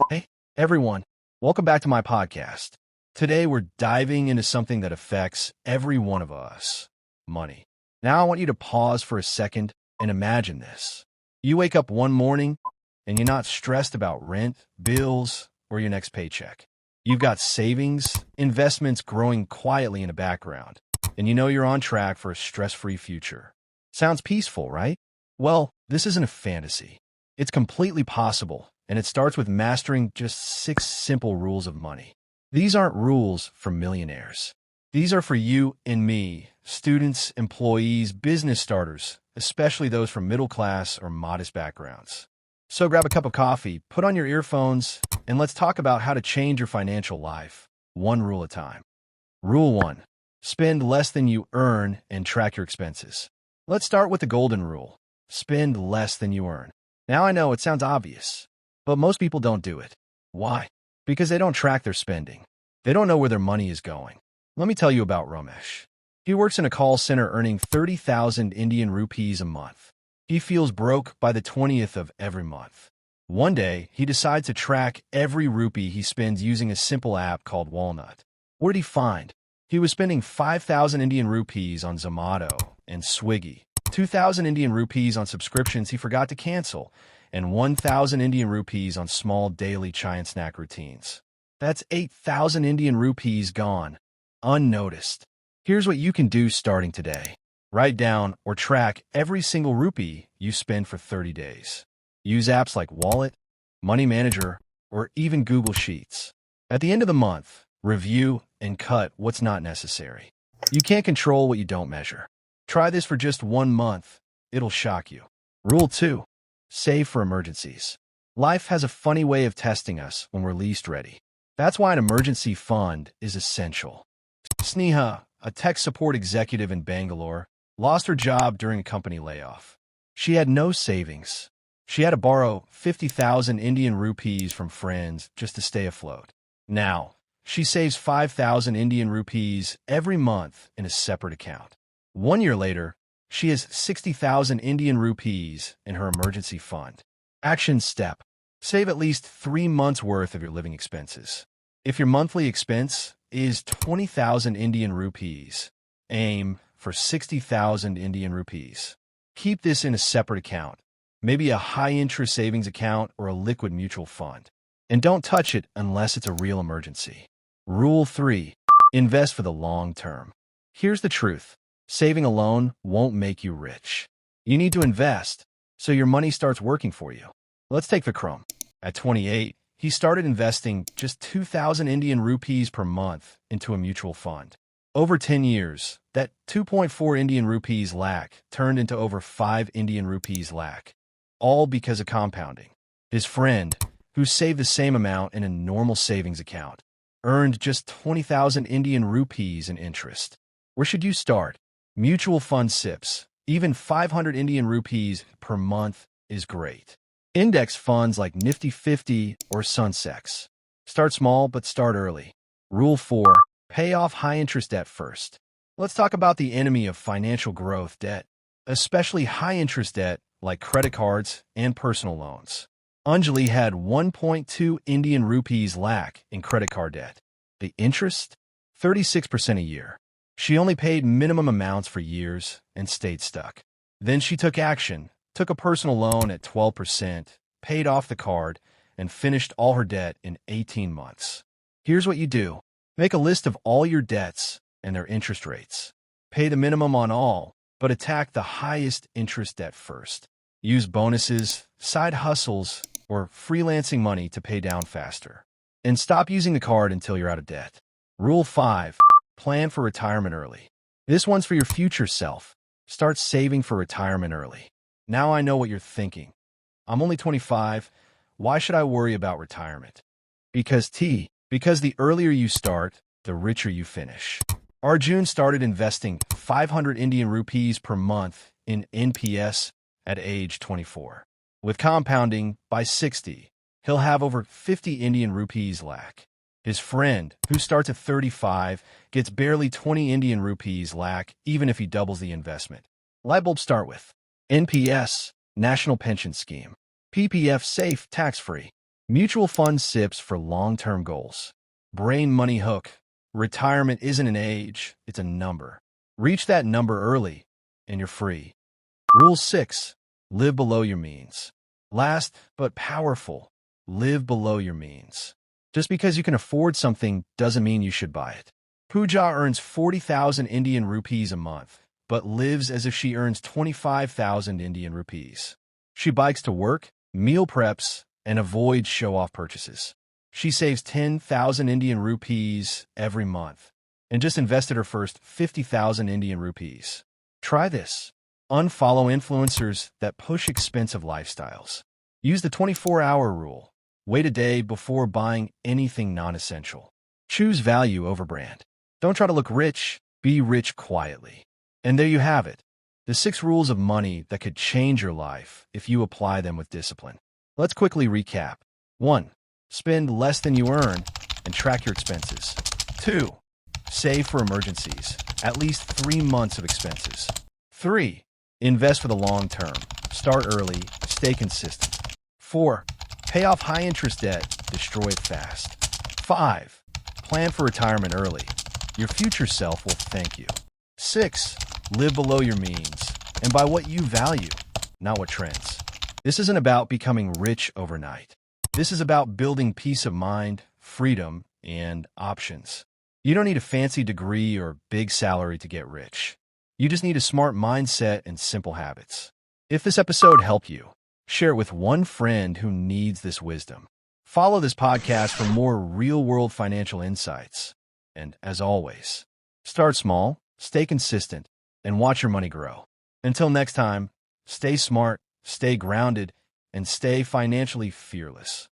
Hey, everyone. Welcome back to my podcast. Today, we're diving into something that affects every one of us, money. Now, I want you to pause for a second and imagine this. You wake up one morning and you're not stressed about rent, bills, or your next paycheck. You've got savings, investments growing quietly in the background, and you know you're on track for a stress-free future. Sounds peaceful, right? Well, this isn't a fantasy. It's completely possible, and it starts with mastering just 6 simple rules of money. These aren't rules for millionaires. These are for you and me, students, employees, business starters, especially those from middle class or modest backgrounds. So grab a cup of coffee, put on your earphones, and let's talk about how to change your financial life, one rule at a time. Rule 1. Spend less than you earn and track your expenses. Let's start with the golden rule. Spend less than you earn. Now I know it sounds obvious, but most people don't do it. Why? Because they don't track their spending. They don't know where their money is going. Let me tell you about Ramesh. He works in a call center earning 30,000 Indian rupees a month. He feels broke by the 20th of every month. One day, he decides to track every rupee he spends using a simple app called Walnut. What did he find? He was spending 5,000 Indian rupees on Zomato and Swiggy, 2,000 Indian rupees on subscriptions he forgot to cancel, and 1,000 Indian rupees on small daily chai and snack routines. That's 8,000 Indian rupees gone, unnoticed. Here's what you can do starting today. Write down or track every single rupee you spend for 30 days. Use apps like Wallet, Money Manager, or even Google Sheets. At the end of the month, review and cut what's not necessary. You can't control what you don't measure. Try this for just 1 month. It'll shock you. Rule 2. Save for emergencies. Life has a funny way of testing us when we're least ready. That's why an emergency fund is essential. Sneha, a tech support executive in Bangalore, lost her job during a company layoff. She had no savings. She had to borrow 50,000 Indian rupees from friends just to stay afloat. Now, she saves 5,000 Indian rupees every month in a separate account. 1 year later, she has 60,000 Indian rupees in her emergency fund. Action step. Save at least 3 months' worth of your living expenses. If your monthly expense is 20,000 Indian rupees, aim for 60,000 Indian rupees. Keep this in a separate account, maybe a high-interest savings account or a liquid mutual fund. And don't touch it unless it's a real emergency. Rule 3. Invest for the long term. Here's the truth. Saving alone won't make you rich. You need to invest so your money starts working for you. Let's take Vikram. At 28, he started investing just 2,000 Indian rupees per month into a mutual fund. Over 10 years, that 2.4 Indian rupees lakh turned into over 5 Indian rupees lakh, all because of compounding. His friend, who saved the same amount in a normal savings account, earned just 20,000 Indian rupees in interest. Where should you start? Mutual fund SIPs, even 500 Indian rupees per month is great. Index funds like Nifty 50 or Sunsex. Start small, but start early. Rule 4. Pay off high-interest debt first. Let's talk about the enemy of financial growth, debt, especially high-interest debt like credit cards and personal loans. Anjali had 1.2 Indian rupees lakh in credit card debt. The interest? 36% a year. She only paid minimum amounts for years and stayed stuck. Then she took action, took a personal loan at 12%, paid off the card, and finished all her debt in 18 months. Here's what you do. Make a list of all your debts and their interest rates. Pay the minimum on all, but attack the highest interest debt first. Use bonuses, side hustles, or freelancing money to pay down faster. And stop using the card until you're out of debt. Rule 5. Plan for retirement early. This one's for your future self. Start saving for retirement early. Now I know what you're thinking. I'm only 25. Why should I worry about retirement? Because the earlier you start, the richer you finish. Arjun started investing 500 Indian rupees per month in NPS at age 24. With compounding, by 60, he'll have over 50 Indian rupees lakh. His friend, who starts at 35, gets barely 20 Indian rupees lakh even if he doubles the investment. Light bulbs start with NPS, National Pension Scheme. PPF safe, tax-free. Mutual fund SIPs for long-term goals. Brain money hook. Retirement isn't an age, it's a number. Reach that number early, and you're free. Rule 6. Live below your means. Last but powerful. Live below your means. Just because you can afford something doesn't mean you should buy it. Pooja earns 40,000 Indian rupees a month, but lives as if she earns 25,000 Indian rupees. She bikes to work, meal preps, and avoids show-off purchases. She saves 10,000 Indian rupees every month and just invested her first 50,000 Indian rupees. Try this. Unfollow influencers that push expensive lifestyles. Use the 24-hour rule. Wait a day before buying anything non-essential. Choose value over brand. Don't try to look rich, be rich quietly. And there you have it. The 6 rules of money that could change your life if you apply them with discipline. Let's quickly recap. 1. Spend less than you earn and track your expenses. 2. Save for emergencies, at least 3 months of expenses. 3. Invest for the long term. Start early, stay consistent. 4. Pay off high-interest debt, destroy it fast. 5. Plan for retirement early. Your future self will thank you. 6. Live below your means, and by what you value, not what trends. This isn't about becoming rich overnight. This is about building peace of mind, freedom, and options. You don't need a fancy degree or big salary to get rich. You just need a smart mindset and simple habits. If this episode helped you, share it with one friend who needs this wisdom. Follow this podcast for more real-world financial insights. And as always, start small, stay consistent, and watch your money grow. Until next time, stay smart, stay grounded, and stay financially fearless.